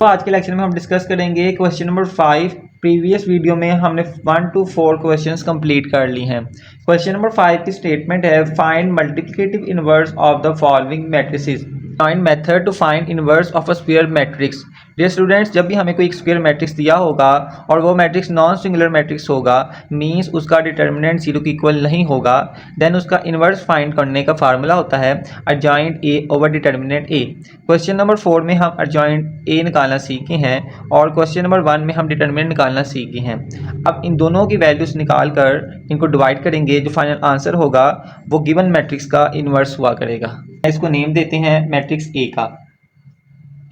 तो आज के लेक्चर में हम डिस्कस करेंगे क्वेश्चन नंबर 5। प्रीवियस वीडियो में हमने 1 to 4 क्वेश्चंस कंप्लीट कर ली हैं। क्वेश्चन नंबर 5 की स्टेटमेंट है find multiplicative inverse of the following matrices. Find method to find inverse of a square matrix. Dear students, जब भी हमें कोई एक स्क्वायर मैट्रिक्स दिया होगा और वो मैट्रिक्स नॉन सिंगुलर मैट्रिक्स होगा, मींस उसका डिटर्मिनेंट 0 के इक्वल नहीं होगा, देन उसका इनवर्स फाइंड करने का फार्मूला होता है अर्जाइंट ए ओवर डिटर्मिनेंट ए। क्वेश्चन नंबर 4 में हम अर्जाइंट ए निकालना सीखे हैं और क्वेश्चन नंबर 1 में हम डिटर्मिनेंट निकालना सीखे हैं। अब इन दोनों की वैल्यूज निकाल कर इनको डिवाइड करेंगे, जो फाइनल आंसर होगा वो गिवन मैट्रिक्स का इनवर्स हुआ करेगा। इसको नेम देते हैं मैट्रिक्स ए का।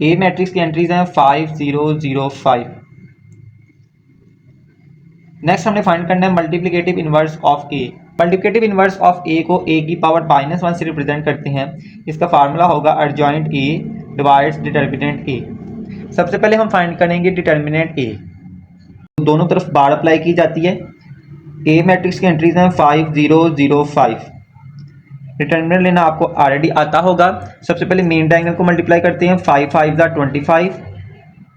ए मैट्रिक्स की एंट्रीज हैं 5 0 0 5। नेक्स्ट हमने फाइंड करना है multiplicative inverse of A. Multiplicative inverse of A को ए की पावर -1 से रिप्रेजेंट करते हैं। इसका फार्मूला होगा अर्जाइंट ए डिवाइड्स डिटर्मिनेंट ए। सबसे पहले हम फाइंड करेंगे डिटर्मिनेंट ए। दोनों तरफ बार अप्लाई की जाती है। ए मैट्रिक्स की एंट्रीज हैं 5 0 0 5। डिटर्मिनेंट लेना आपको ऑलरेडी आता होगा। सबसे पहले मेन डायगोनल को मल्टीप्लाई करते हैं, 5 5 25,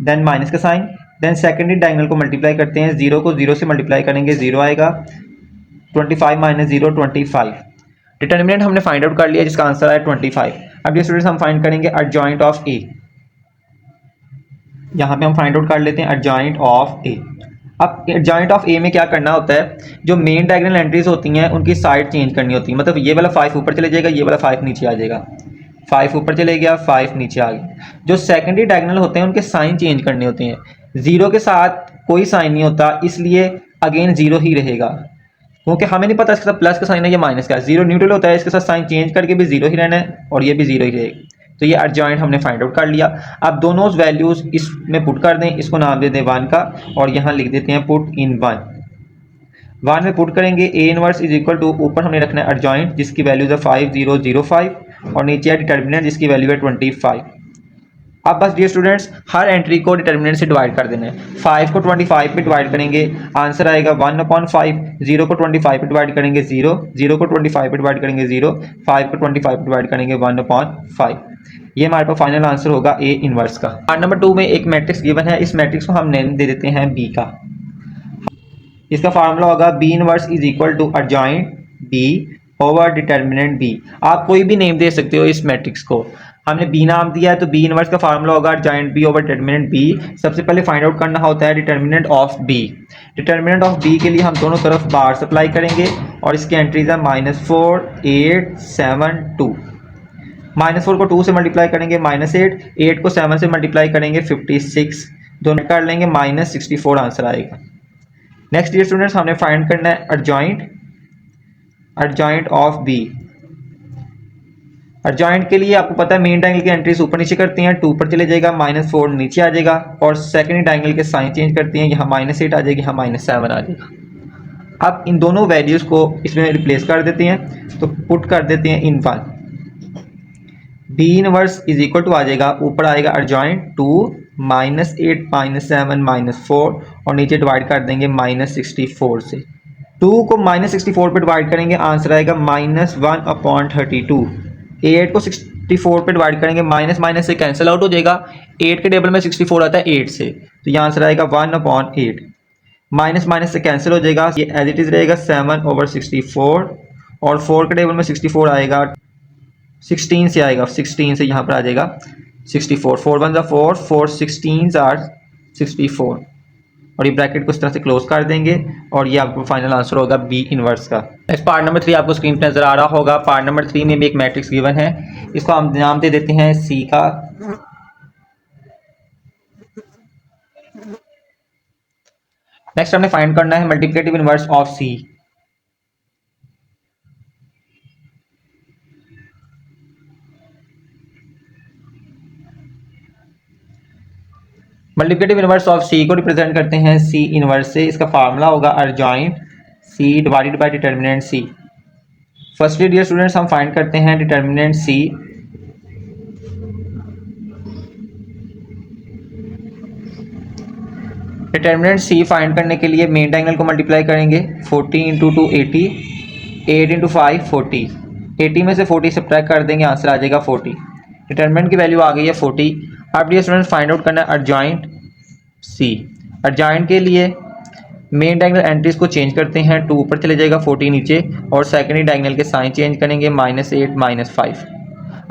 देन माइनस का साइन, देन सेकेंडरी डायगोनल को मल्टीप्लाई करते हैं, 0 को 0 से मल्टीप्लाई करेंगे 0 आएगा, 25 - 0 25। डिटर्मिनेंट हमने फाइंड आउट कर लिया जिसका आंसर है 25। अब ये स्टूडेंट्स हम फाइंड करेंगे अर्जाइंट ऑफ ए। यहाँ पे हम फाइंड आउट कर लेते हैं अर्जाइंट ऑफ ए। अब जॉइंट ऑफ ए में क्या करना होता है, जो मेन डायगोनल एंट्रीज होती हैं उनकी साइड चेंज करनी होती है। मतलब ये वाला 5 ऊपर चले जाएगा, ये वाला 5 नीचे आ जाएगा। 5 ऊपर चले गया, 5 नीचे आ गया। जो सेकेंडरी डायगोनल होते हैं उनके साइन चेंज करने होते हैं। 0 के साथ कोई साइन नहीं होता, इसलिए अगेन 0 ही रहेगा, क्योंकि हमें नहीं पता इसके साथ प्लस का साइन है या माइनस का। 0 न्यूट्रल होता है, इसके साथ साइन चेंज करके भी 0 ही रहना है और ये भी 0 ही रहेगा। तो ये अर्जाइंट हमने फाइंड आउट कर लिया। अब दोनों वैल्यूज इसमें पुट कर दें, इसको नाम दे दें 1 का और यहाँ लिख देते हैं पुट इन 1 में पुट करेंगे A inverse is equal to, ऊपर हमने रखना है अर्जाइंट जिसकी वैल्यूज है 5 0 0 5 और नीचे है डिटर्मिनेंट जिसकी वैल्यू है 25। अब बस डियर स्टूडेंट्स हर एंट्री को डिटर्मिनेंट से डिवाइड कर देना है। 5 को 25 पे डिवाइड करेंगे, आंसर आएगा 1/5। 0 को 25 पे डिवाइड करेंगे 0, 0 को 25 पे डिवाइड करेंगे 0, 5 को 25 पे डिवाइड करेंगे 1/5। ये हमारे पास फाइनल आंसर होगा ए इनवर्स का। पार्ट नंबर 2 में एक मैट्रिक्स गिवन है, इस मैट्रिक्स को हम नेम दे देते हैं बी का। इसका फार्मूला होगा B inverse is equal to adjoint B over determinant B. आप कोई भी नेम दे सकते हो इस मैट्रिक्स को। हमने बी नाम दिया है तो बी इनवर्स का फार्मूला होगा adjoint B over determinant B. सबसे पहले फाइंड आउट करना होता है determinant of B. Determinant of B के लिए हम दोनों तरफ बार सप्लाई करेंगे और इसकी एंट्रीज है -4 8 7 2। -4 को 2 से मल्टीप्लाई करेंगे -8, 8 को 7 से मल्टीप्लाई करेंगे 56, दोनों कर लेंगे -64 आंसर आएगा। नेक्स्ट डियर स्टूडेंट्स हमने फाइंड करना है अर्जाइंट ऑफ बी। अर्जाइंट के लिए आपको पता है मेन डायगोनल की एंट्रीज ऊपर नीचे करते हैं, 2 ऊपर चले जाएगा, -4 नीचे आ जाएगा और सेकेंडरी डायगोनल के साइन चेंज करते हैं, यहाँ -8 आ जाएगी, यहाँ -7 आ जाएगा। अब इन दोनों वैल्यूज को इसमें रिप्लेस कर देते हैं, तो पुट कर देते हैं in 1। B inverse is equal to आ जाएगा, ऊपर आएगा अर्जाइंट 2 -8 -7 -4 और नीचे डिवाइड कर देंगे -64 से। 2 को -64 पे डिवाइड करेंगे, आंसर आएगा -1/32। 8 को 64 पे डिवाइड करेंगे, माइनस माइनस से कैंसिल आउट हो जाएगा। 8 के टेबल में 64 आता है 8 से, तो ये आंसर आएगा 1/8। माइनस माइनस से कैंसिल हो जाएगा, ये एज इट इज रहेगा 7/64 और 4 के टेबल में 64 आएगा, 16 से आएगा, 16 से यहाँ पर आ जाएगा 64। 4 1 4, 4 16 64 और ये ब्रैकेट को इस तरह से क्लोज कर देंगे और ये आपको फाइनल आंसर होगा बी इनवर्स का। नेक्स्ट पार्ट नंबर 3 आपको स्क्रीन पर नजर आ रहा होगा। पार्ट नंबर 3 में भी एक मैट्रिक्स गिवन है, इसको हम नाम दे देते हैं सी का। नेक्स्ट हमने फाइंड करना है multiplicative inverse of C. Multiplicative inverse of C को रिप्रेजेंट करते हैं सी इनवर्स से। इसका फार्मूला होगा adjoint C divided by determinant C. Firstly dear students हम फाइंड करते हैं determinant C. Determinant C find करने के लिए मेन डायगोनल को मल्टीप्लाई करेंगे, 40 × 2 80, 8 × 5 40। 80 में से 40 सब्ट्रैक्ट कर देंगे, आंसर आ जाएगा 40। डिटर्मिनेंट की वैल्यू आ गई है 40। अब ये स्टूडेंट फाइंड आउट करना है एडजॉइंट सी। एडजॉइंट के लिए मेन डायगोनल एंट्रीज को चेंज करते हैं, 2 ऊपर चले जाएगा 40 नीचे, और सेकेंडरी डायगोनल के साइन चेंज करेंगे, -8 -5।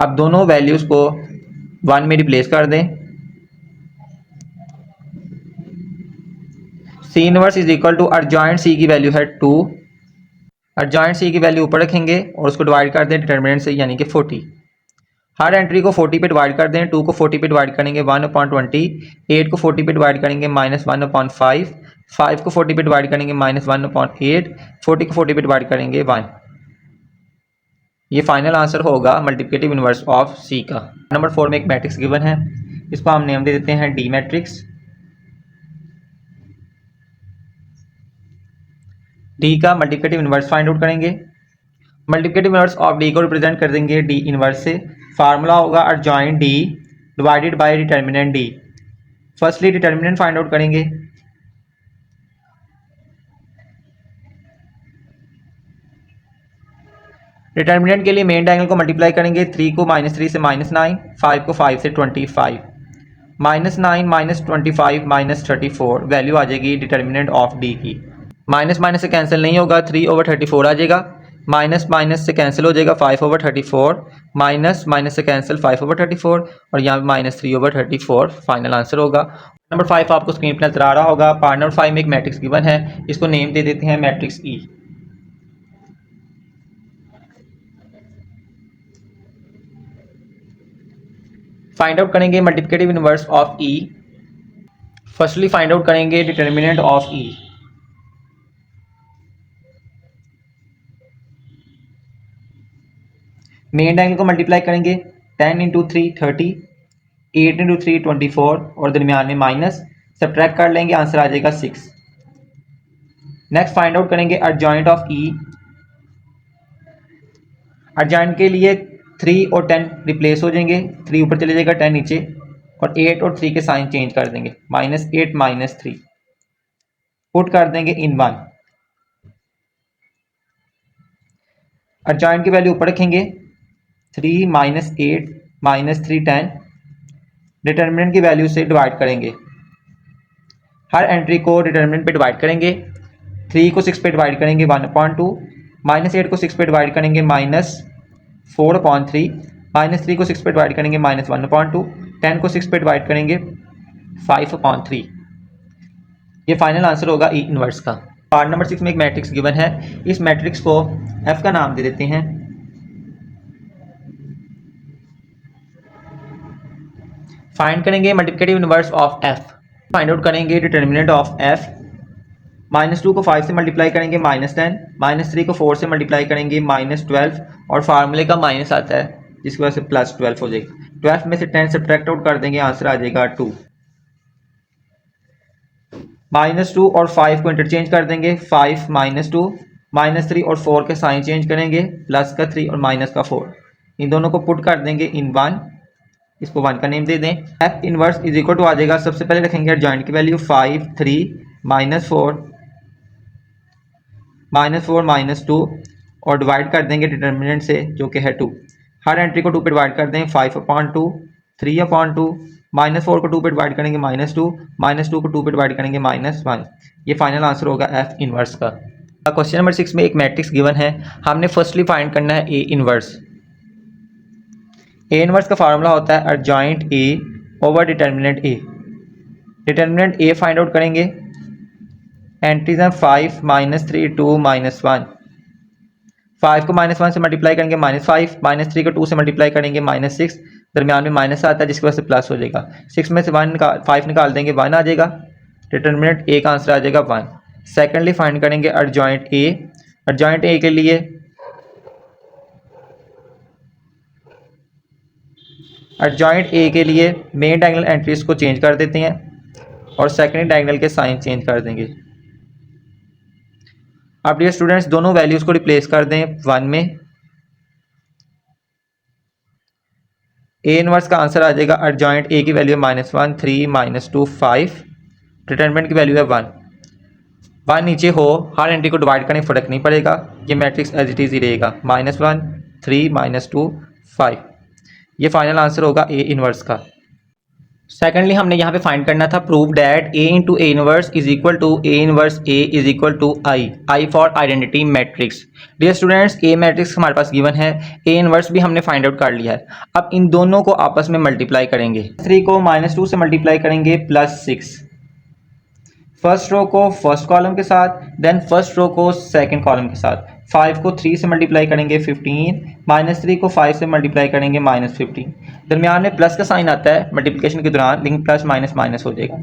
अब दोनों वैल्यूज़ को 1 में रिप्लेस कर दें। C inverse is equal to adjoint C की वैल्यू है 2। एडजॉइंट सी की वैल्यू ऊपर रखेंगे और उसको डिवाइड कर दें डिटर्मिनेंट से, यानी कि 40। हर एंट्री को 40 पे डिवाइड कर दें। 2 को 40 पे डिवाइड करेंगे 1/20, 8 को 40 पे डिवाइड करेंगे -1/5, 5 को 40 पे डिवाइड करेंगे -1/8, 40 को 40 पे डिवाइड करेंगे 1। ये फाइनल आंसर होगा मल्टीप्लिकेटिव इनवर्स ऑफ सी का। नंबर 4 में एक मैट्रिक्स गिवन है, इसको हम नेम दे देते हैं डी मैट्रिक्स। डी का मल्टीप्लिकेटिव इनवर्स फाइंड आउट करेंगे। मल्टीप्लिकेटिव इनवर्स ऑफ डी को रिप्रेजेंट कर देंगे डी इनवर्स से। फार्मूला होगा adjoint D divided by determinant D. Firstly determinant find out करेंगे। डिटर्मिनेंट के लिए मेन डायगोनल को मल्टीप्लाई करेंगे। 3 को -3 से -9, 5 को 5 से 25, -9 -25 -34 वैल्यू आ जाएगी डिटर्मिनेंट ऑफ डी की। माइनस माइनस से कैंसिल नहीं होगा, 3/34 आ जाएगा। माइनस माइनस से कैंसिल हो जाएगा 5/34, माइनस माइनस से कैंसिल 5/34, और यहाँ पे -3/34 फाइनल आंसर होगा। नंबर 5 आपको स्क्रीन पर नजर आ रहा होगा। पार्ट नंबर 5 में एक मैट्रिक्स गिवन है, इसको नेम दे देते हैं मैट्रिक्स ई। फाइंड आउट करेंगे multiplicative inverse of E. Firstly find out करेंगे determinant of E. Main diagonal को मल्टीप्लाई करेंगे। 10 × 3 30, 8 × 3 24, और दरमियान में माइनस, सब्ट्रैक्ट कर लेंगे, आंसर आ जाएगा 6। नेक्स्ट फाइंड आउट करेंगे एडजॉइंट ऑफ ई। एडजॉइंट के लिए 3 और 10 रिप्लेस हो जाएंगे, 3 ऊपर चले जाएगा 10 नीचे, और 8 और 3 के साइन चेंज कर देंगे, -8 -3 पुट कर देंगे इन 1। एडजॉइंट की वैल्यू ऊपर रखेंगे। 3 -8 -3 10 डिटर्मिनेंट की वैल्यू से डिवाइड करेंगे। हर एंट्री को डिटर्मिनेंट पे डिवाइड करेंगे। 3 को 6 पे डिवाइड करेंगे 1/2, -8 को 6 पे डिवाइड करेंगे -4/3, -3 को 6 पे डिवाइड करेंगे -1/2, 10 को 6 पे डिवाइड करेंगे 5/3। ये फाइनल आंसर होगा ई इनवर्स का। पार्ट नंबर 6 में एक मैट्रिक्स गिवन है, इस मैट्रिक्स को एफ का नाम दे देते हैं। फाइंड करेंगे multiplicative inverse of F. Find out करेंगे डिटर्मिनेंट ऑफ एफ। -2 को 5 से मल्टीप्लाई करेंगे -10, -3 को 4 से मल्टीप्लाई करेंगे -12, और फार्मूले का माइनस आता है जिसकी वजह से +12 हो जाएगा। 12 में से 10 सब्ट्रैक्ट आउट कर देंगे, आंसर आ जाएगा 2। -2 और 5 को इंटरचेंज कर देंगे, 5 -2, -3 और 4 के साइन चेंज करेंगे, प्लस का 3 और माइनस का 4, इन दोनों को पुट कर देंगे इन 1। इसको 1 का नेम दे दें। F inverse is equal to आ जाएगा, सबसे पहले रखेंगे एडजॉइंट की वैल्यू 5 3 -4 -2, और डिवाइड कर देंगे डिटर्मिनेंट से जो कि है 2। हर एंट्री को 2 पे डिवाइड कर दें, 5/2, 3/2, -4 को 2 पे डिवाइड करेंगे -2, -2 को 2 पे डिवाइड करेंगे -1। ये फाइनल आंसर होगा एफ इनवर्स का। क्वेश्चन नंबर 6 में एक मैट्रिक्स गिवन है, हमने फर्स्टली फाइंड करना है ए इनवर्स। ए इनवर्स का फार्मूला होता है एडजॉइंट ए ओवर डिटर्मिनेंट ए। डिटर्मिनेंट ए फाइंड आउट करेंगे। एंट्रीज हैं 5 -3 2 -1। 5 को -1 से मल्टीप्लाई करेंगे -5, -3 को 2 से मल्टीप्लाई करेंगे -6, दरमियान में माइनस आता है जिसकी वजह से प्लस हो जाएगा। 6 में से 5 निकाल देंगे, 1 आ जाएगा। डिटर्मिनेंट ए का आंसर आ जाएगा 1। सेकेंडली फाइंड करेंगे एडजॉइंट ए। एडजॉइंट ए के लिए मेन डायगोनल एंट्रीज को चेंज कर देते हैं और सेकेंडरी डायगोनल के साइन चेंज कर देंगे। अब डियर स्टूडेंट्स, दोनों वैल्यूज को रिप्लेस कर दें 1 में। ए इनवर्स का आंसर आ जाएगा एडजॉइंट ए की वैल्यू है -1 3 -2 5, डिटर्मिनेंट की वैल्यू है 1। 1 नीचे हो, हर एंट्री को डिवाइड करने फर्क नहीं पड़ेगा, ये मैट्रिक्स एज इट इज ही रहेगा, -1 3 -2 5। ये फाइनल आंसर होगा ए इनवर्स का। सेकेंडली हमने यहाँ पे फाइंड करना था prove that A into A inverse is equal to A inverse A is equal to I for identity matrix. Dear students, A matrix हमारे पास गिवन है, ए इनवर्स भी हमने फाइंड आउट कर लिया है। अब इन दोनों को आपस में मल्टीप्लाई करेंगे। 3 को -2 से मल्टीप्लाई करेंगे +6। फर्स्ट रो को फर्स्ट कॉलम के साथ, देन फर्स्ट रो को सेकंड कॉलम के साथ। 5 को 3 से मल्टीप्लाई करेंगे 15, -3 को 5 से मल्टीप्लाई करेंगे -15। दरमियान में प्लस का साइन आता है मल्टीप्लिकेशन के दौरान, लेकिन प्लस माइनस माइनस हो जाएगा।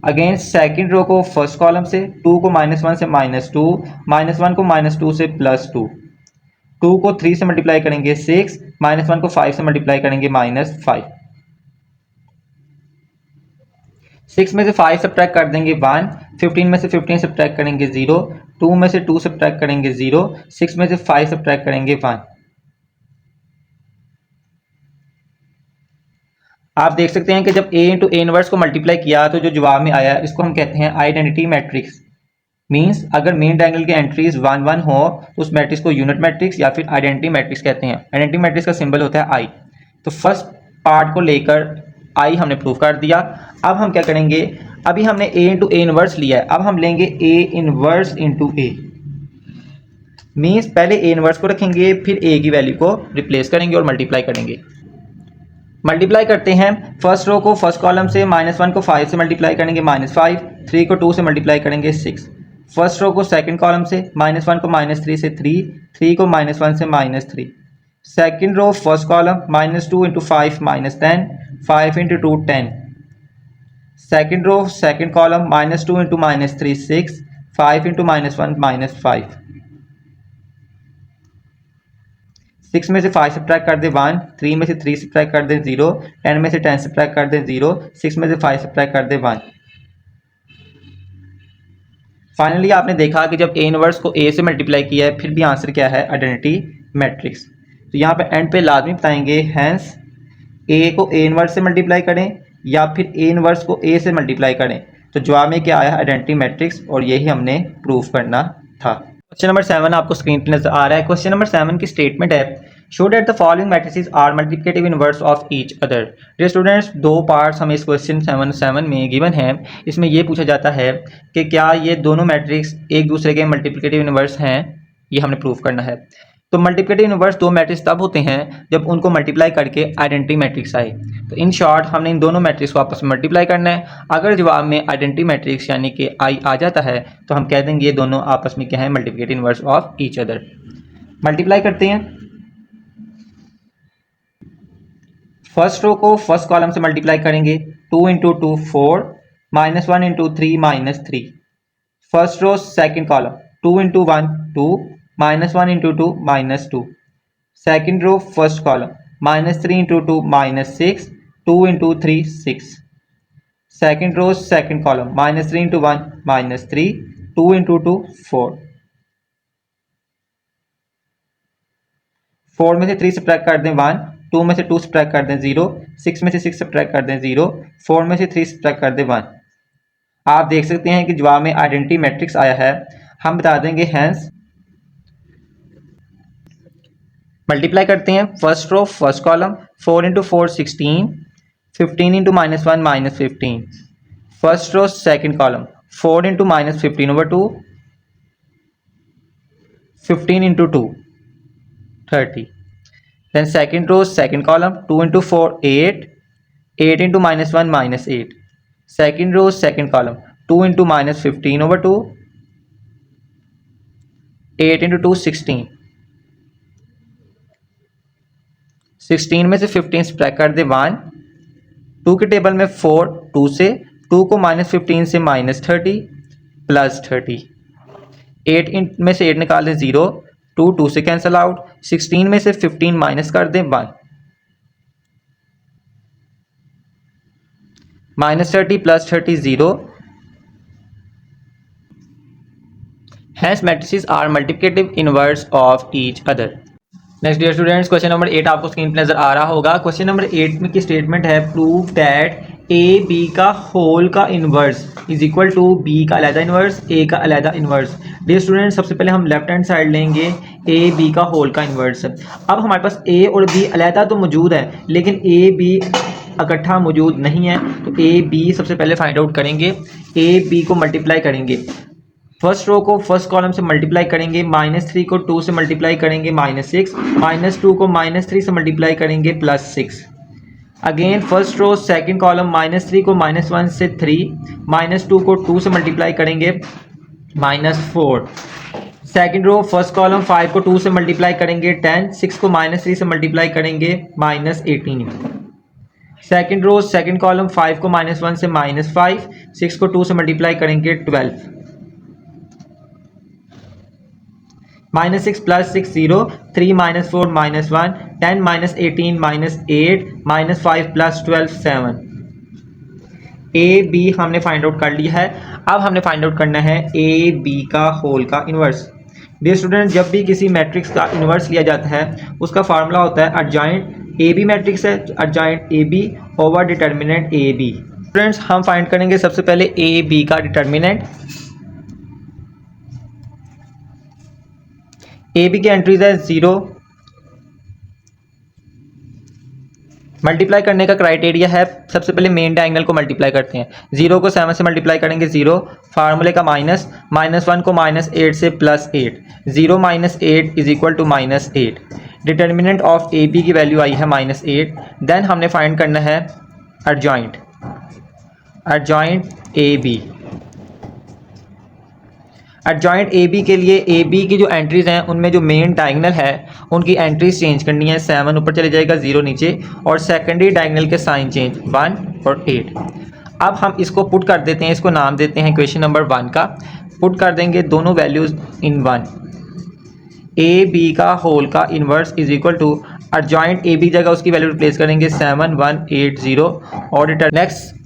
अगेन सेकंड रो को फर्स्ट कॉलम से, 2 को -1 से -2, -1 को -2 से +2, 2 को 3 से मल्टीप्लाई करेंगे 6, -1 को 5 से मल्टीप्लाई करेंगे -5। 6 में से 5 सब्ट्रैक्ट कर देंगे 1, 15 में से 15 सब्ट्रैक्ट करेंगे 0, 2 में से 2 सब्ट्रैक्ट करेंगे 0, 6 में से 5 सब्ट्रैक्ट करेंगे 1। आप देख सकते हैं कि जब a इंटू ए इनवर्स को मल्टीप्लाई किया तो जो जवाब में आया इसको हम कहते हैं आइडेंटिटी मैट्रिक्स। मींस अगर मेन डायगोनल के एंट्रीज 1 1 हो तो उस मैट्रिक्स को यूनिट मैट्रिक्स या फिर आइडेंटिटी मैट्रिक्स कहते हैं। आइडेंटिटी मैट्रिक्स का सिंबल होता है आई। तो फर्स्ट पार्ट को लेकर आई हमने प्रूव कर दिया। अब हम क्या करेंगे, अभी हमने a इंटू ए इनवर्स लिया है, अब हम लेंगे a inverse into A. Means पहले a इनवर्स को रखेंगे, फिर a की वैल्यू को रिप्लेस करेंगे और मल्टीप्लाई करेंगे। मल्टीप्लाई करते हैं, फर्स्ट रो को फर्स्ट कॉलम से, -1 को 5 से मल्टीप्लाई करेंगे -5, 3 को 2 से मल्टीप्लाई करेंगे 6। फर्स्ट रो को सेकंड कॉलम से, -1 को -3 से 3, 3 को -1 से -3। Second row first column, -2 into 5 -10, 5 into 2 10। Second row second column, -2 into -3 6, 5 into -1 -5। 6 में से 5 सब्ट्रैक्ट कर दें 1, 3 में से 3 सब्ट्रैक्ट कर दें 0, 10 में से 10 सब्ट्रैक्ट कर दें 0, 6 में से 5 सब्ट्रैक्ट कर दें 1। फाइनली आपने देखा कि जब ए इनवर्स को ए से मल्टीप्लाई किया है फिर भी आंसर क्या है, आइडेंटिटी मैट्रिक्स। तो यहाँ पे एंड पे लाजमी बताएंगे हैंस ए को ए इनवर्स से मल्टीप्लाई करें या फिर ए इनवर्स को ए से मल्टीप्लाई करें। तो जवाब में क्या आया, आइडेंटिटी मैट्रिक्स, और यही हमने प्रूफ करना था। क्वेश्चन नंबर 7 आपको स्क्रीन पर नजर आ रहा है। क्वेश्चन नंबर 7 की स्टेटमेंट है, show that the following matrices are multiplicative inverse of each other. Dear students, दो पार्ट्स हमें इस क्वेश्चन 7 में गिवन है। इसमें यह पूछा जाता है कि क्या ये दोनों मैट्रिक्स एक दूसरे के मल्टीप्लिकेटिव इनवर्स हैं, ये हमने प्रूफ करना है। तो मल्टीप्लिकेटिव इनवर्स दो मैट्रिक्स तब होते हैं जब उनको मल्टीप्लाई करके आइडेंटिटी मैट्रिक्स आए। तो इन शॉर्ट हमने इन दोनों मैट्रिक्स को आपस में मल्टीप्लाई करना है। अगर जवाब में आइडेंटिटी मैट्रिक्स यानी कि आई आ जाता है तो हम कह देंगे ये दोनों आपस में क्या है, multiplicative inverse of each other. Multiply करते हैं, फर्स्ट रो को फर्स्ट कॉलम से मल्टीप्लाई करेंगे, 2 into 2 4, -1 into 3 -3। First row second column, 2 into 1 2, -1 into 2 -2। Second row first column, -3 into 2 -6, 2 into 3 6। Second row second column, -3 into 1 -3, 2 into 2 4। 4 में से 3 सब्ट्रैक्ट कर दें 1, 2 में से 2 सब्ट्रैक्ट कर दें 0, 6 में से 6 सब्ट्रैक्ट कर दें 0, 4 में से 3 सब्ट्रैक्ट कर दें 1। आप देख सकते हैं कि जवाब में आइडेंटिटी मैट्रिक्स आया है। हम बता देंगे हैंस मल्टीप्लाई करते हैं, first row first column, 4 into 4 16, 15 into -1 -15। First row second column, 4 into -15/2, 15 into 2 30। Then second row second column, 2 into 4 8, 8 into -1 -8। Second row second column, 2 into -15/2, 8 into 2 16। 16 में से 15 सब्ट्रैक्ट कर दे 1, 2 के टेबल में 4 2 से, 2 को -15 से -30 +30। 8 में से 8 निकाल दें 0, 2 2 से कैंसिल आउट, 16 में से 15 माइनस कर दें 1, -30 +30 0। Hence matrices are multiplicative inverse of each other। Next dear students, question number 8 आपको स्क्रीन पर नजर आ रहा होगा। क्वेश्चन नंबर 8 में की स्टेटमेंट है, प्रूव दैट ए बी का होल का inverse is equal to B का अलहदा इनवर्स, ए का अलहदा इनवर्स। डियर स्टूडेंट्स, सबसे पहले हम लेफ्ट हैंड साइड लेंगे ए बी का होल का इनवर्स। अब हमारे पास ए और बी अलहदा तो मौजूद है, लेकिन ए बी इकट्ठा मौजूद नहीं है तो ए बी सबसे पहले फाइंड आउट करेंगे। ए बी को मल्टीप्लाई करेंगे, फर्स्ट रो को फर्स्ट कॉलम से मल्टीप्लाई करेंगे, -3 को 2 से मल्टीप्लाई करेंगे -6, -2 को -3 से मल्टीप्लाई करेंगे +6। Again first row second column -3 को -1 से 3, -2 को 2 से मल्टीप्लाई करेंगे -4। सेकंड रो फर्स्ट कॉलम 5 को 2 से मल्टीप्लाई करेंगे 10, 6 को -3 से मल्टीप्लाई करेंगे -18। सेकंड रो सेकंड कॉलम 5 को -1 से -5, 6 को 2 से मल्टीप्लाई करेंगे 12। -6 + 6 0, 3 - 4 -1, 10 - 18 -8, -5 + 12 7। ए बी हमने फाइंड आउट कर लिया है। अब हमने फाइंड आउट करना है ए बी का होल का इन्वर्स। डियर स्टूडेंट, जब भी किसी मैट्रिक्स का इन्वर्स लिया जाता है उसका फार्मूला होता है एडजॉइंट ए बी मैट्रिक्स है, adjoint A B over determinant A B. Students, हम फाइंड करेंगे सबसे पहले ए बी का डिटर्मिनेंट। ए बी की एंट्रीज है 0। मल्टीप्लाई करने का क्राइटेरिया है, सबसे पहले मेन डायगोनल को मल्टीप्लाई करते हैं। 0 को 7 से मल्टीप्लाई करेंगे 0, फार्मूले का माइनस, -1 को -8 से +8, 0 - 8 = -8। डिटर्मिनेंट ऑफ ए बी की वैल्यू आई है -8। देन हमने फाइंड करना है adjoint A B. Adjoint A B के लिए ए बी की जो एंट्रीज हैं उनमें जो मेन डायगोनल है उनकी एंट्रीज चेंज करनी है। 7 ऊपर चले जाएगा, 0 नीचे, और सेकेंडरी डायगोनल के साइन चेंज 1 और 8। अब हम इसको पुट कर देते हैं, इसको नाम देते हैं इक्वेशन नंबर 1 का। पुट कर देंगे दोनों वैल्यूज इन 1। ए बी का होल का inverse is equal to adjoint A B जगह उसकी वैल्यू रिप्लेस करेंगे 7 1 8 0 और नेक्स्ट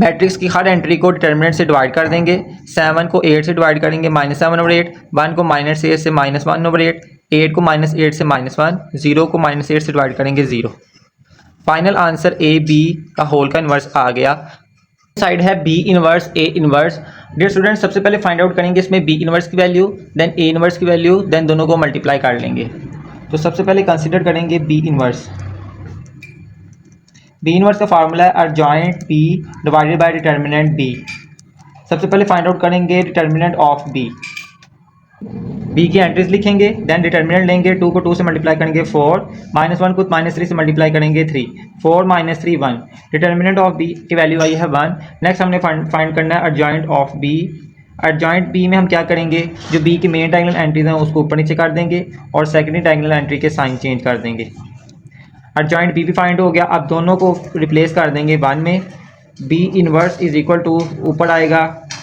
मैट्रिक्स की हर एंट्री को डिटर्मिनेंट से डिवाइड कर देंगे। 7 को 8 से डिवाइड करेंगे -7/8, 1 को -8 से -1/8, 8 को -8 से -1, 0 को -8 से डिवाइड करेंगे 0। फाइनल आंसर ए बी का होल का इन्वर्स आ गया। साइड है B inverse A inverse. Dear student, सबसे पहले फाइंड आउट करेंगे इसमें बी इन्वर्स की वैल्यू, देन ए इन्वर्स की वैल्यू, देन दोनों को मल्टीप्लाई कर लेंगे। तो सबसे पहले कंसिडर करेंगे बी इन्वर्स। बी इन्वर्स का फार्मूला है adjoint B divided by determinant B. सबसे पहले फाइंड आउट करेंगे डिटर्मिनेंट ऑफ बी। बी की एंट्रीज लिखेंगे, देन डिटर्मिनेंट लेंगे, 2 को 2 से मल्टीप्लाई करेंगे 4, -1 को -3 से मल्टीप्लाई करेंगे 3, 4 - 3 1। डिटर्मिनेंट ऑफ बी की वैल्यू आई है 1। नेक्स्ट हमने फाइंड करना है adjoint of B. Adjoint B में हम क्या करेंगे, जो बी की मेन डायगोनल एंट्रीज हैं उसको ऊपर नीचे कर देंगे और सेकेंडरी डायगोनल एंट्री के साइन चेंज कर देंगे। एडजॉइंट बी भी फाइंड हो गया। अब दोनों को रिप्लेस कर देंगे 1 में। B inverse is equal to ऊपर आएगा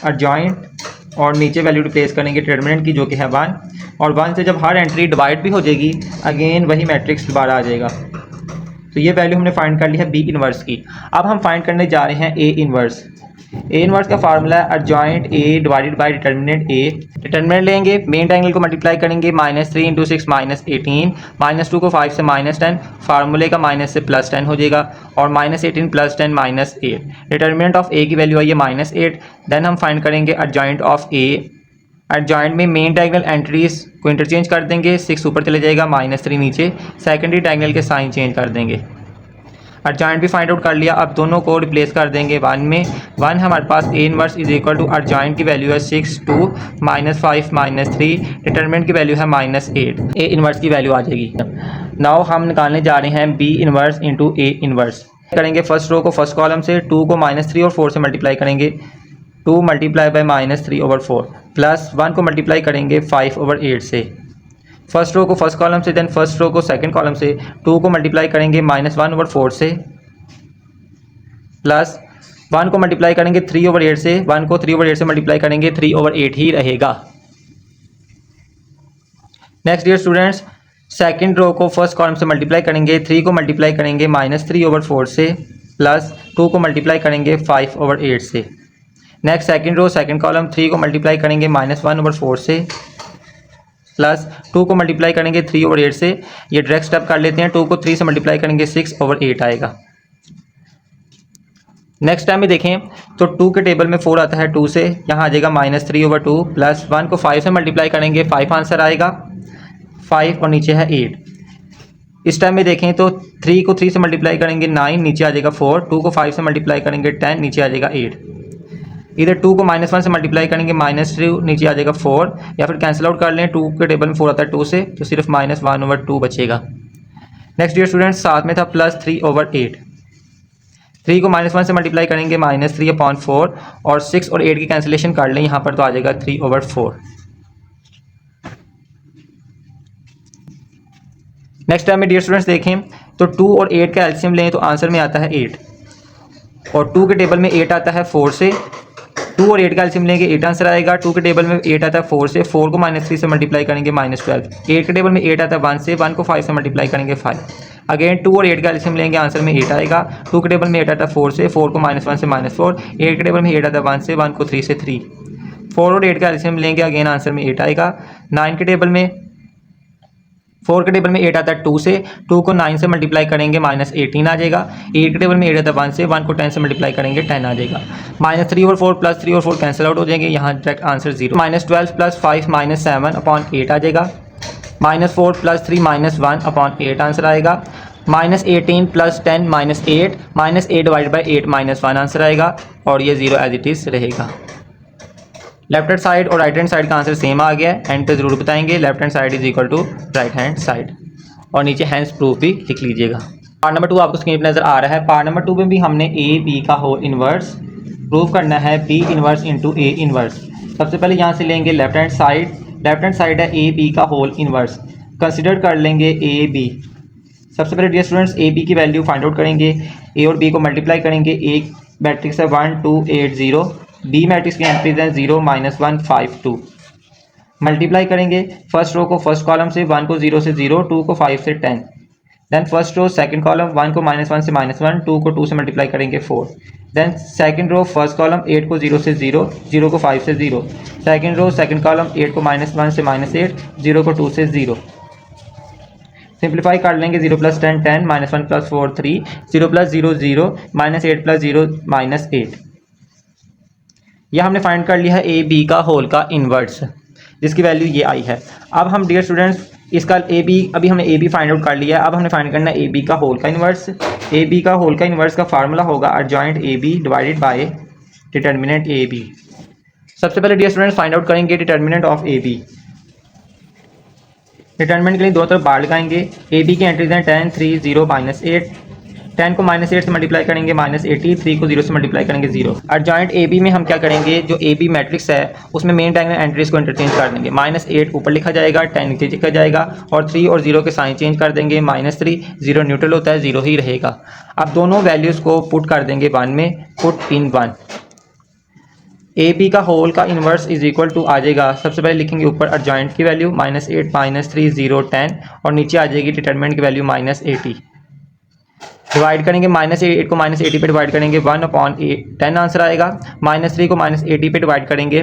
एडजॉइंट और नीचे वैल्यू रिप्लेस करेंगे डिटर्मिनेंट की जो कि है 1, और 1 से जब हर एंट्री डिवाइड भी हो जाएगी अगेन वही मैट्रिक्स दोबारा आ जाएगा। तो ये वैल्यू हमने फाइंड कर ली है बी इन्वर्स की। अब हम फाइंड करने जा रहे हैं ए इन्वर्स। ए इन्वर्स का फार्मूला है adjoint A divided by determinant A. Determinant लेंगे, मेन डायगोनल को मल्टीप्लाई करेंगे, -3 × 6 -18, -2 को 5 से -10, फार्मूले का माइनस से +10 हो जाएगा, और -18 + 10 -8। डिटर्मिनेंट ऑफ ए की वैल्यू आई है -8। देन हम फाइंड करेंगे एडजॉइंट ऑफ ए। एडजॉइंट में मेन डायगोनल एंट्रीज को इंटरचेंज कर देंगे, 6 ऊपर चले जाएगा, -3 नीचे, सेकेंडरी डायगोनल के साइन चेंज कर देंगे। एडजॉइंट भी फाइंड आउट कर लिया। अब दोनों को रिप्लेस कर देंगे 1 में। 1 हमारे पास A inverse is equal to adjoint की वैल्यू है 6 2 -5 -3, डिटर्मिनेंट की वैल्यू है -8। ए इन्वर्स की वैल्यू आ जाएगी। नाउ हम निकालने जा रहे हैं B inverse into A inverse. करेंगे फर्स्ट रो को फर्स्ट कॉलम से, 2 को -3 और 4 से मल्टीप्लाई करेंगे, 2 × -3/4, प्लस 1 को मल्टीप्लाई करेंगे 5/8 से। फर्स्ट रो को फर्स्ट कॉलम से, देन फर्स्ट रो को सेकंड कॉलम से, 2 को मल्टीप्लाई करेंगे -1/4 से, प्लस 1 को मल्टीप्लाई करेंगे 3/8 से, 1 को 3/8 से मल्टीप्लाई करेंगे 3/8 ही रहेगा। Next dear students, second row को फर्स्ट कॉलम से मल्टीप्लाई करेंगे, 3 को मल्टीप्लाई करेंगे -3/4 से, प्लस 2 को मल्टीप्लाई करेंगे 5/8 से। Next second row second column, 3 को मल्टीप्लाई करेंगे -1/4 से, प्लस 2 को मल्टीप्लाई करेंगे 3/8 से। ये डायरेक्ट स्टेप कर लेते हैं, 2 को 3 से मल्टीप्लाई करेंगे 6/8 आएगा। नेक्स्ट टाइम में देखें तो 2 के टेबल में 4 आता है 2 से, यहाँ आ जाएगा -3/2, प्लस 1 को 5 से मल्टीप्लाई करेंगे 5 आंसर आएगा, 5 और नीचे है 8। इस टाइम में देखें तो 3 को 3 से मल्टीप्लाई करेंगे 9, नीचे आ जाएगा 4, 2 को 5 से मल्टीप्लाई करेंगे 10, नीचे आ जाएगा 8। इधर 2 को -1 से मल्टीप्लाई करेंगे -3, नीचे आ जाएगा 4, या फिर कैंसिल आउट कर लें, 2 के टेबल में 4 आता है 2 से, तो सिर्फ -1/2 बचेगा। नेक्स्ट डियर स्टूडेंट्स, साथ में था +3/8। 3 को -1 से मल्टीप्लाई करेंगे -3/4, और 6 और 8 की कैंसिलेशन कर लें यहाँ पर, तो आ जाएगा 3/4। नेक्स्ट टाइम में डियर स्टूडेंट्स देखें तो 2 और 8 का एलसीएम लें तो आंसर में आता है 8, और 2 के टेबल में 8 आता है 4 से, 2 और 8 का एलसीएम लेंगे 8 आंसर आएगा। 2 के टेबल में 8 आता है 4 से, 4 को -3 से मल्टीप्लाई करेंगे -12, 8 के टेबल में 8 आता है 1 से, 1 को 5 से मल्टीप्लाई करेंगे 5। अगेन 2 और 8 का एलसीएम लेंगे, आंसर में 8 आएगा। 2 के टेबल में 8 आता है 4 से, 4 को -1 से -4, 8 के टेबल में 8 आता है 1 से, 1 को 3 से 3। 4 और 8 का एलसीएम लेंगे, अगेन आंसर में 8 आएगा। 9 के टेबल में 4 के टेबल में 8 आता है 2 से, 2 को 9 से मल्टीप्लाई करेंगे -18 आ जाएगा। 8 के टेबल में 8 आता है 1 से, 1 को 10 से मल्टीप्लाई करेंगे 10 आ जाएगा। -3 और 4 +3 और 4 कैंसिल आउट हो जाएंगे, यहाँ डायरेक्ट आंसर 0। -12 + 5 -7/8 आ जाएगा। -4 + 3 -1/8 आंसर आएगा। -18 + 10 -8, -8 डिवाइड बाई 8 -1 आंसर आएगा, और ये 0 एज इट इज़ रहेगा। लेफ्ट हैंड साइड और राइट हैंड साइड का आंसर सेम आ गया है, एंड पे जरूर बताएंगे left hand side is equal to right hand side, और नीचे हैंड्स प्रूफ भी लिख लीजिएगा। पार्ट नंबर 2 आपको स्क्रीन पर नजर आ रहा है। पार्ट नंबर 2 में भी हमने ए बी का होल इनवर्स प्रूव करना है, B inverse into A inverse. सबसे पहले यहाँ से लेंगे left hand side, left hand side है ए बी का होल इनवर्स, कंसिडर कर लेंगे ए बी। सबसे पहले डियर स्टूडेंट्स ए बी की वैल्यू फाइंड आउट करेंगे, ए और बी को मल्टीप्लाई करेंगे। एक मैट्रिक्स है 1 2 8 0, बी मैट्रिक्स की एंट्रीज हैं 0 -1 5 2। मल्टीप्लाई करेंगे फर्स्ट रो को फर्स्ट कॉलम से, 1 को 0 से 0, 2 को 5 से 10। Then first row second column, 1 को -1 से -1, 2 को 2 से मल्टीप्लाई करेंगे 4। Then second row first column, 8 को 0 से 0, 0 को 5 से 0। सेकंड रो सेकंड कॉलम, 8 को -1 से -8, 0 को 2 से 0। सिंप्लीफाई कर लेंगे, 0 + 10 10, -1 + 4 3, 0 + 0 0, -8 + 0 -8। यह हमने फाइंड कर लिया है ए बी का होल का इन्वर्स, जिसकी वैल्यू ये आई है। अब हम डियर स्टूडेंट्स इसका ए बी, अभी हमने ए बी फाइंड आउट कर लिया है, अब हमने फाइंड करना है ए बी का होल का इन्वर्स। ए बी का होल का इन्वर्स का फार्मूला होगा adjoint A B divided by determinant A B. सबसे पहले डियर स्टूडेंट्स फाइंड आउट करेंगे determinant of A B. Determinant के लिए दो तरफ बार लगाएंगे। ए बी की एंट्रीज हैं 10 3 0 -8, 10 को -8 से मल्टीप्लाई करेंगे -80, 3 को 0 से मल्टीप्लाई करेंगे 0। एडजॉइंट ए बी में हम क्या करेंगे, जो ए बी मैट्रिक्स है उसमें मेन डायगोनल एंट्रीज को इंटरचेंज कर देंगे। -8 ऊपर लिखा जाएगा, 10 नीचे लिखा जाएगा, और 3 और 0 के साइन चेंज कर देंगे। -3 0 न्यूट्रल होता है, 0 ही रहेगा। अब दोनों वैल्यूज़ को पुट कर देंगे 1 में, पुट इन 1। ए बी का होल का इन्वर्स इज इक्वल टू आ जाएगा, सबसे पहले लिखेंगे ऊपर एडजॉइंट की वैल्यू -8 -3 0 10, और नीचे आ जाएगी डिटरमिनेंट की वैल्यू -80। डिवाइड करेंगे, -8 को -80 पे डिवाइड करेंगे, 1/8 10 आंसर आएगा। -3 को -80 पे डिवाइड करेंगे,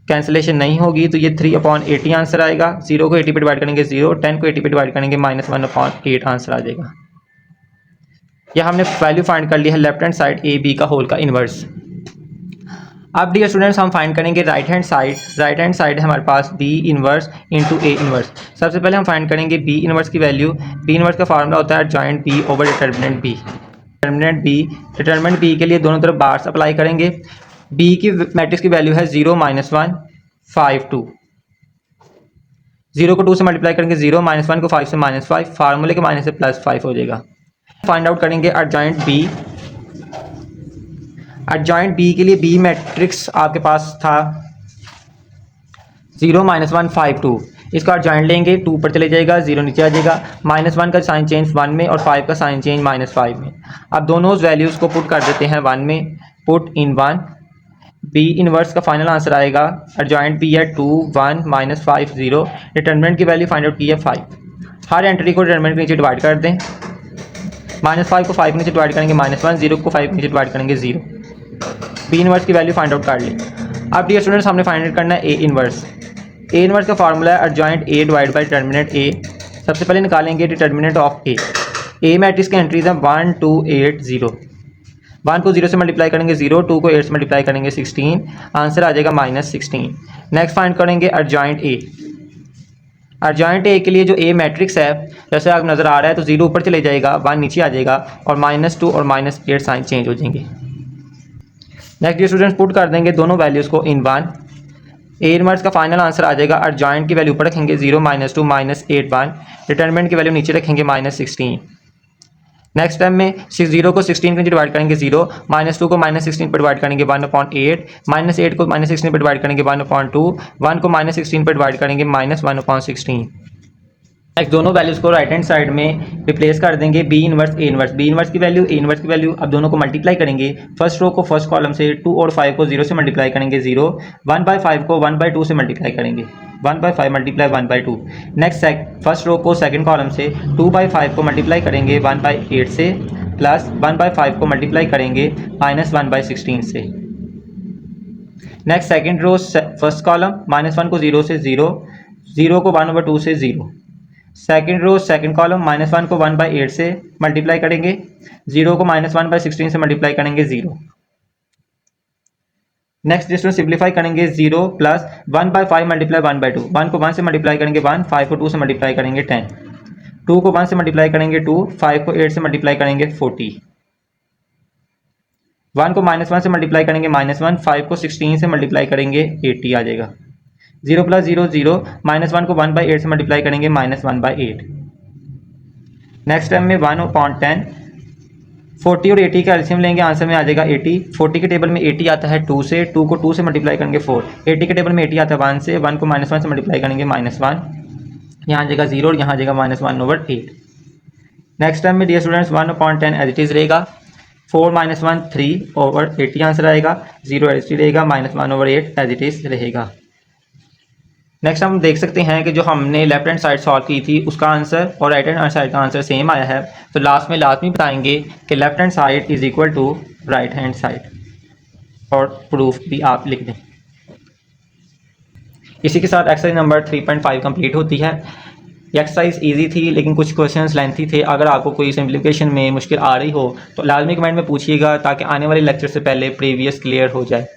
कैंसिलेशन नहीं होगी, तो ये 3/80 आंसर आएगा। 0 को 80 पे डिवाइड करेंगे 0, 10 को 80 पे डिवाइड करेंगे -1/8 आंसर आ जाएगा। यह हमने वैल्यू फाइंड कर ली है left hand side A B का होल का इन्वर्स। अब डियर स्टूडेंट्स हम फाइंड करेंगे right hand side. Right hand side है हमारे पास B inverse into A inverse. सबसे पहले हम फाइंड करेंगे बी इनवर्स की वैल्यू। बी इनवर्स का फार्मूला होता है adjoint B over determinant B. Determinant B के लिए दोनों तरफ बार्स अप्लाई करेंगे। बी की मैट्रिक्स की वैल्यू है 0 -1 5 2। 0 को 2 से मल्टीप्लाई करेंगे 0, -1 को 5 से -5, फार्मूले के माइनस से +5 हो जाएगा। फाइंड आउट करेंगे एडजॉइंट बी। एडजॉइंट बी के लिए बी मैट्रिक्स आपके पास था 0 -1 5 2। इसका एडजॉइंट लेंगे, 2 ऊपर चले जाएगा, 0 नीचे आ जाएगा, -1 का साइन चेंज 1 में और 5 का साइन चेंज -5 में। अब दोनों वैल्यूज़ को पुट कर देते हैं 1 में, पुट इन 1। बी इनवर्स का फाइनल आंसर आएगा, एडजॉइंट बी है 2 1 -5 0। डिटर्मिनेंट की वैल्यू फाइंड आउट की है 5। हर एंट्री को डिटर्मिनेंट के नीचे डिवाइड कर दें। -5 को 5 नीचे डिवाइड करेंगे -1, 0 को 5 नीचे डिवाइड करेंगे 0। बी इनवर्स की वैल्यू फाइंड आउट कर ली। अब डियर स्टूडेंट्स हमने फाइंड आउट करना है ए इनवर्स। ए इनवर्स का फार्मूला है adjoint A divide by determinant A. सबसे पहले निकालेंगे determinant of A. A matrix के एंट्रीज हैं 1 2 8 0। 1 को 0 से मल्टीप्लाई करेंगे 0, 2 को 8 से मल्टीप्लाई करेंगे 16, आंसर आ जाएगा -16। नेक्स्ट फाइंड करेंगे एडजॉइंट ए। एडजॉइंट ए के लिए जो ए मैट्रिक्स है जैसे आप नज़र आ रहा है तो 0 ऊपर चले जाएगा, 1 नीचे आ जाएगा और -2 और -8 साइन चेंज हो जाएंगे। नेक्स्ट ये स्टूडेंट्स पुट कर देंगे दोनों वैल्यूज़ को इन 1। ए इनवर्स का फाइनल आंसर आ जाएगा, एडजॉइंट की वैल्यू ऊपर रखेंगे 0 -2 -8 1, डिटरमिनेंट की वैल्यू नीचे रखेंगे -16। नेक्स्ट टाइम में 0 को 16 के डिवाइड करेंगे 0, -2 को -16 पर डिवाइड करेंगे 1/8, -8 को -16 पर डिवाइड करेंगे 1/2, 1 को -16 पर डिवाइड करेंगे -1/16। नेक्स्ट दोनों वैल्यूज़ को राइट हैंड साइड में रिप्लेस कर देंगे B inverse A inverse. B inverse की वैल्यू ए इनवर्स की वैल्यू, अब दोनों को मल्टीप्लाई करेंगे। फर्स्ट रो को फर्स्ट कॉलम से 2 और 5 को 0 से मल्टीप्लाई करेंगे 0, 1/5 को 1/2 से मल्टीप्लाई करेंगे 1/5 मल्टीप्लाई 1/2। नेक्स्ट फर्स्ट रो को सेकंड कॉलम से 2/5 को मल्टीप्लाई करेंगे 1/8 से, प्लस 1/5 को मल्टीप्लाई करेंगे -1/16 से। Next second row first column -1 को 0 से 0, 0 को 1/2 से 0। सेकंड रो सेकंड कॉलम -1 को 1/8 से मल्टीप्लाई करेंगे, 0 को -1/16 से मल्टीप्लाई करेंगे 0। नेक्स्ट जिसको सिंप्लीफाई करेंगे 0 प्लस 1/5 मल्टीप्लाई 1/2, 1 को 1 से मल्टीप्लाई करेंगे 1, 5 को 2 से मल्टीप्लाई करेंगे 10, 2 को 1 से मल्टीप्लाई करेंगे 2, 5 को 8 से मल्टीप्लाई करेंगे 40, 1 को -1 से मल्टीप्लाई करेंगे -1, 5 को 16 से मल्टीप्लाई करेंगे 80 आ जाएगा। 0 + 0 0, -1 को 1/8 से मल्टीप्लाई करेंगे -1/8। नेक्स्ट टाइम में 1/10, 40 और 80 का एलसीएम लेंगे, आंसर में आ जाएगा 80। 40 के टेबल में 80 आता है 2 से, 2 को 2 से मल्टीप्लाई करेंगे 4, 80 के टेबल में 80 आता है 1 से, 1 को -1 से मल्टीप्लाई करेंगे -1, यहाँ आ जाएगा 0 और यहाँ आ जाएगा -1/8। नेक्स्ट टाइम में dear students 1/10 as it is रहेगा, 4 - 1 3/80 आंसर आएगा, 0 एज इट इज रहेगा, -1/8 एज इट इज़ रहेगा। नेक्स्ट हम देख सकते हैं कि जो हमने लेफ्ट हैंड साइड सॉल्व की थी उसका आंसर और राइट हैंड साइड का आंसर सेम आया है, तो लास्ट में लाजमी बताएंगे कि left hand side is equal to right hand side और प्रूफ भी आप लिख दें। इसी के साथ एक्सरसाइज नंबर 3.5 कंप्लीट होती है। ये एक्सरसाइज इजी थी लेकिन कुछ क्वेश्चंस लेंथी थे। अगर आपको कोई सिंप्लीफिकेशन में मुश्किल आ रही हो तो लाजमी कमेंट में पूछिएगा ताकि आने वाले लेक्चर से पहले प्रीवियस क्लियर हो जाए।